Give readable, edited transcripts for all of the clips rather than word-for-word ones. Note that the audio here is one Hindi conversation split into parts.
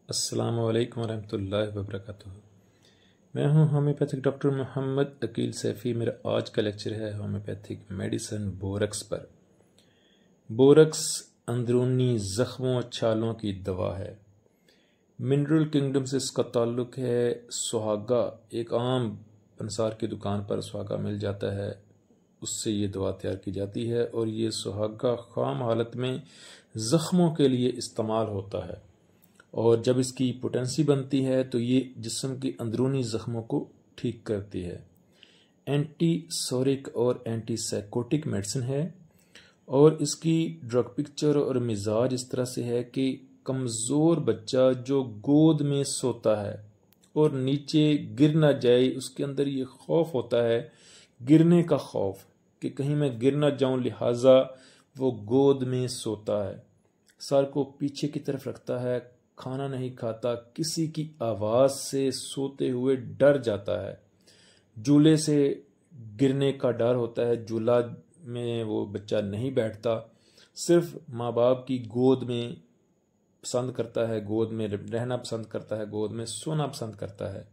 अस्सलामु अलैकुम वरहमतुल्लाहि वबरकातुहू। मैं हूं होम्योपैथिक डॉक्टर मोहम्मद अकील सैफ़ी। मेरा आज का लेक्चर है होम्योपैथिक मेडिसिन बोरक्स पर। बोरक्स अंदरूनी ज़ख्मों और छालों की दवा है। मिनरल किंगडम से इसका ताल्लुक़ है। सुहागा एक आम पंसार की दुकान पर सुहागा मिल जाता है, उससे ये दवा तैयार की जाती है और ये सुहागा ख़ाम हालत में ज़ख्मों के लिए इस्तेमाल होता है और जब इसकी पोटेंसी बनती है तो ये जिस्म की अंदरूनी ज़ख्मों को ठीक करती है। एंटीसोरिक और एंटीसाइकोटिक मेडिसिन है और इसकी ड्रग पिक्चर और मिजाज इस तरह से है कि कमज़ोर बच्चा जो गोद में सोता है और नीचे गिर ना जाए, उसके अंदर ये खौफ होता है, गिरने का खौफ कि कहीं मैं गिर ना जाऊं, लिहाजा वो गोद में सोता है, सर को पीछे की तरफ रखता है, खाना नहीं खाता, किसी की आवाज़ से सोते हुए डर जाता है, झूले से गिरने का डर होता है, झूला में वो बच्चा नहीं बैठता, सिर्फ माँ बाप की गोद में पसंद करता है, गोद में रहना पसंद करता है, गोद में सोना पसंद करता है।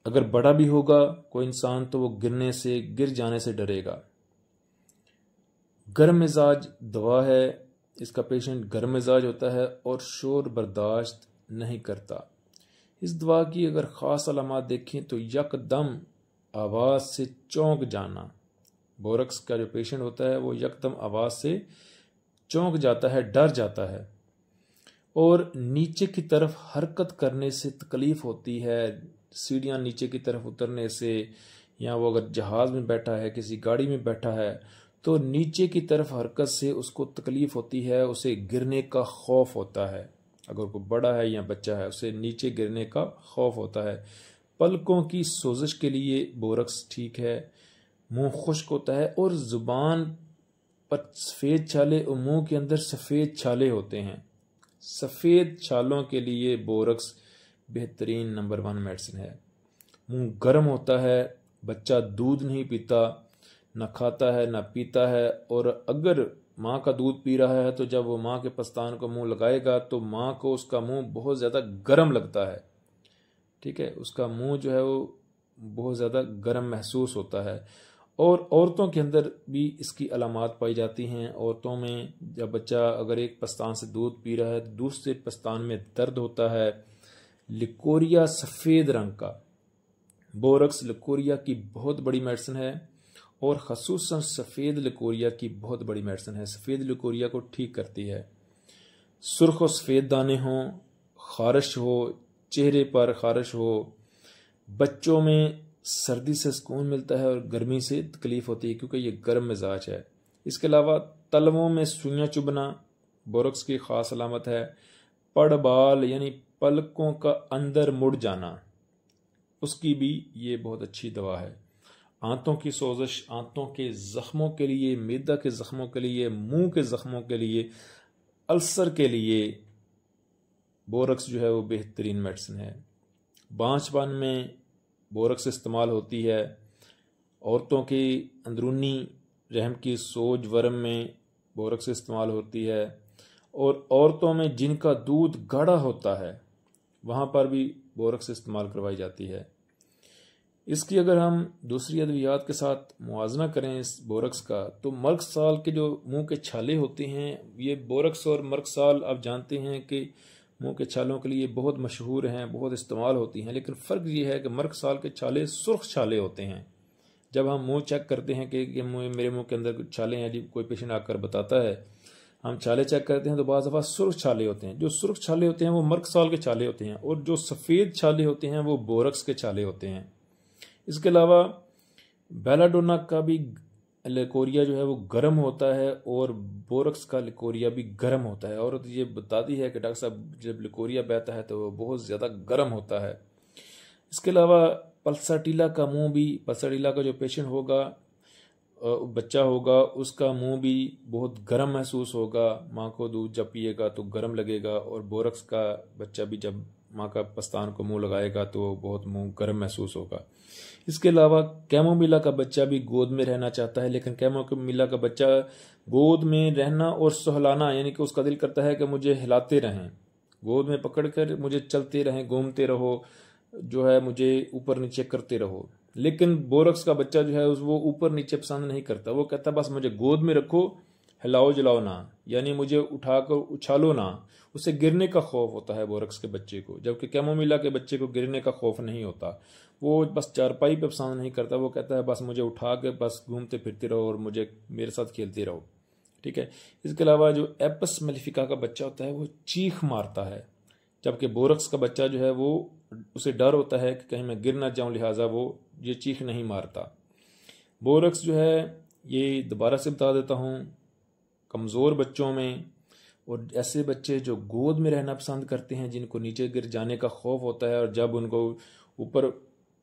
अगर बड़ा भी होगा कोई इंसान तो वो गिर जाने से डरेगा। गर्म मिजाज दवा है। इसका पेशेंट गर्म मिजाज होता है और शोर बर्दाश्त नहीं करता। इस दवा की अगर ख़ास अलामात देखें तो यकदम आवाज़ से चौंक जाना। बोरक्स का जो पेशेंट होता है वो यकदम आवाज़ से चौंक जाता है, डर जाता है और नीचे की तरफ हरकत करने से तकलीफ़ होती है। सीढ़ियाँ नीचे की तरफ उतरने से, या वो अगर जहाज़ में बैठा है, किसी गाड़ी में बैठा है तो नीचे की तरफ हरकत से उसको तकलीफ़ होती है, उसे गिरने का खौफ होता है। अगर कोई बड़ा है या बच्चा है उसे नीचे गिरने का खौफ होता है। पलकों की सोजिश के लिए बोरक्स ठीक है। मुंह खुश्क होता है और ज़ुबान पर सफ़ेद छाले और मुंह के अंदर सफ़ेद छाले होते हैं। सफ़ेद छालों के लिए बोरक्स बेहतरीन नंबर 1 मेडिसिन है। मुंह गर्म होता है, बच्चा दूध नहीं पीता, ना खाता है ना पीता है, और अगर माँ का दूध पी रहा है तो जब वो माँ के पस्तान को मुंह लगाएगा तो माँ को उसका मुंह बहुत ज़्यादा गर्म लगता है। ठीक है, उसका मुंह जो है वो बहुत ज़्यादा गर्म महसूस होता है। और औरतों के अंदर भी इसकी अलामात पाई जाती हैं। औरतों में जब बच्चा अगर एक पस्तान से दूध पी रहा है तो दूसरे पस्तान में दर्द होता है। लिकोरिया सफ़ेद रंग का, बोरक्स लिकोरिया की बहुत बड़ी मेडिसिन है और ख़ुसूसन सफ़ेद लिकोरिया की बहुत बड़ी मेडिसिन है। सफ़ेद लिकोरिया को ठीक करती है। सुर्ख और सफ़ेद दाने हों, खारिश हो, चेहरे पर खारिश हो, बच्चों में सर्दी से सुकून मिलता है और गर्मी से तकलीफ़ होती है क्योंकि ये गर्म मिजाज है। इसके अलावा तलवों में सुइयाँ चुभना बोरक्स की ख़ास अलामत है। पड़ बाल यानी पलकों का अंदर मुड़ जाना, उसकी भी ये बहुत अच्छी दवा है। आंतों की सोजिश, आंतों के ज़ख्मों के लिए, मैदा के ज़ख्मों के लिए, मुंह के ज़ख्मों के लिए, अल्सर के लिए बोरक्स जो है वो बेहतरीन मेडिसिन है। बांझपन में बोरक्स इस्तेमाल होती है। औरतों की अंदरूनी रहम की सोज वर्म में बोरक्स इस्तेमाल होती है और औरतों में जिनका दूध गाढ़ा होता है वहाँ पर भी बोरक्स इस्तेमाल करवाई जाती है। इसकी अगर हम दूसरी अद्वियात के साथ मुआवजा करें इस बोरक्स का, तो मर्कसाल के जो मुंह के छाले होते हैं, ये बोरक्स और मर्कसाल आप जानते हैं कि मुंह के छालों के लिए बहुत मशहूर हैं, बहुत इस्तेमाल होती हैं। लेकिन फ़र्क ये है कि मर्कसाल के छाले सुर्ख छाले होते हैं। जब हम मुंह चेक करते हैं कि मेरे मुंह के अंदर छाले हैं, जब कोई पेशेंट आकर बताता है, हम छाले चेक करते हैं तो बाज़ दफ़ा सुर्ख छाले होते हैं। जो सुर्ख छाले होते हैं वो मर्कसाल के छाले होते हैं और जो सफ़ेद छाले होते हैं वो बोरक्स के छाले होते हैं। इसके अलावा बेलाडोना का भी लिकोरिया जो है वो गर्म होता है और बोरक्स का लिकोरिया भी गर्म होता है। और ये बताती है कि डॉक्टर साहब जब लिकोरिया बहता है तो वो बहुत ज़्यादा गर्म होता है। इसके अलावा पल्साटीला का मुंह भी, पल्साटीला का जो पेशेंट होगा, बच्चा होगा, उसका मुंह भी बहुत गर्म महसूस होगा। माँ को दूध जब पिएगा तो गर्म लगेगा और बोरक्स का बच्चा भी जब माँ का पस्तान को मुंह लगाएगा तो बहुत मुंह गर्म महसूस होगा। इसके अलावा कैमोमिला का बच्चा भी गोद में रहना चाहता है, लेकिन कैमोमिला का बच्चा गोद में रहना और सहलाना, यानी कि उसका दिल करता है कि मुझे हिलाते रहें, गोद में पकड़कर मुझे चलते रहें, घूमते रहो, जो है मुझे ऊपर नीचे करते रहो। लेकिन बोरक्स का बच्चा जो है वो ऊपर नीचे पसंद नहीं करता, वो कहता बस मुझे गोद में रखो, हिलाओ जलाओ ना, यानी मुझे उठाकर उछालो ना। उसे गिरने का खौफ होता है बोरक्स के बच्चे को, जबकि कैमोमिला के बच्चे को गिरने का खौफ नहीं होता। वो बस चारपाई पे पसंद नहीं करता, वो कहता है बस मुझे उठा के बस घूमते फिरते रहो और मुझे मेरे साथ खेलते रहो। ठीक है। इसके अलावा जो एपस मेलिफिका का बच्चा होता है वो चीख मारता है, जबकि बोरक्स का बच्चा जो है वो उसे डर होता है कि कहीं मैं गिर ना जाऊं, लिहाजा वो ये चीख नहीं मारता। बोरक्स जो है, ये दोबारा से बता देता हूँ, कमज़ोर बच्चों में और ऐसे बच्चे जो गोद में रहना पसंद करते हैं, जिनको नीचे गिर जाने का खौफ होता है और जब उनको ऊपर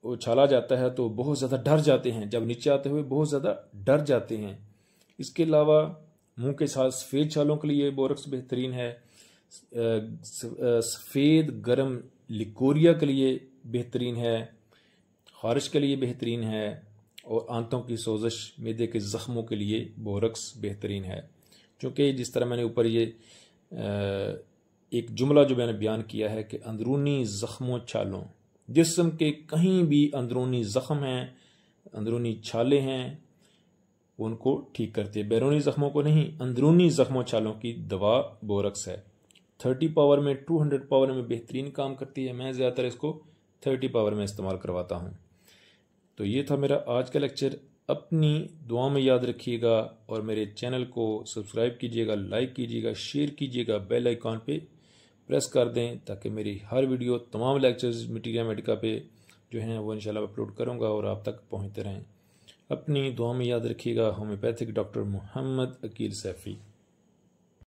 उछाला जाता है तो बहुत ज़्यादा डर जाते हैं, जब नीचे आते हुए बहुत ज़्यादा डर जाते हैं। इसके अलावा मुंह के साथ सफ़ेद छालों के लिए बोरक्स बेहतरीन है। सफ़ेद गर्म लिकोरिया के लिए बेहतरीन है, खारिश के लिए बेहतरीन है, और आंतों की सोजश, मैदे के ज़ख्मों के लिए बोरक्स बेहतरीन है। क्योंकि जिस तरह मैंने ऊपर ये एक जुमला जो मैंने बयान किया है कि अंदरूनी ज़ख्मों छालों, जिस्म के कहीं भी अंदरूनी ज़ख्म हैं, अंदरूनी छाले हैं, उनको ठीक करती है। बैरूनी ज़ख्मों को नहीं, अंदरूनी ज़ख्मों छालों की दवा बोरक्स है। 30 पावर में 200 पावर में बेहतरीन काम करती है। मैं ज़्यादातर इसको 30 पावर में इस्तेमाल करवाता हूँ। तो ये था मेरा आज का लेक्चर। अपनी दुआ में याद रखिएगा और मेरे चैनल को सब्सक्राइब कीजिएगा, लाइक कीजिएगा, शेयर कीजिएगा, बेल आइकॉन पे प्रेस कर दें ताकि मेरी हर वीडियो, तमाम लेक्चर्स मटीरिया मेडिका पे जो हैं वो इंशाल्लाह अपलोड करूँगा और आप तक पहुँचते रहें। अपनी दुआ में याद रखिएगा। Homeopathic doctor Mohammad Aqeel Saifi.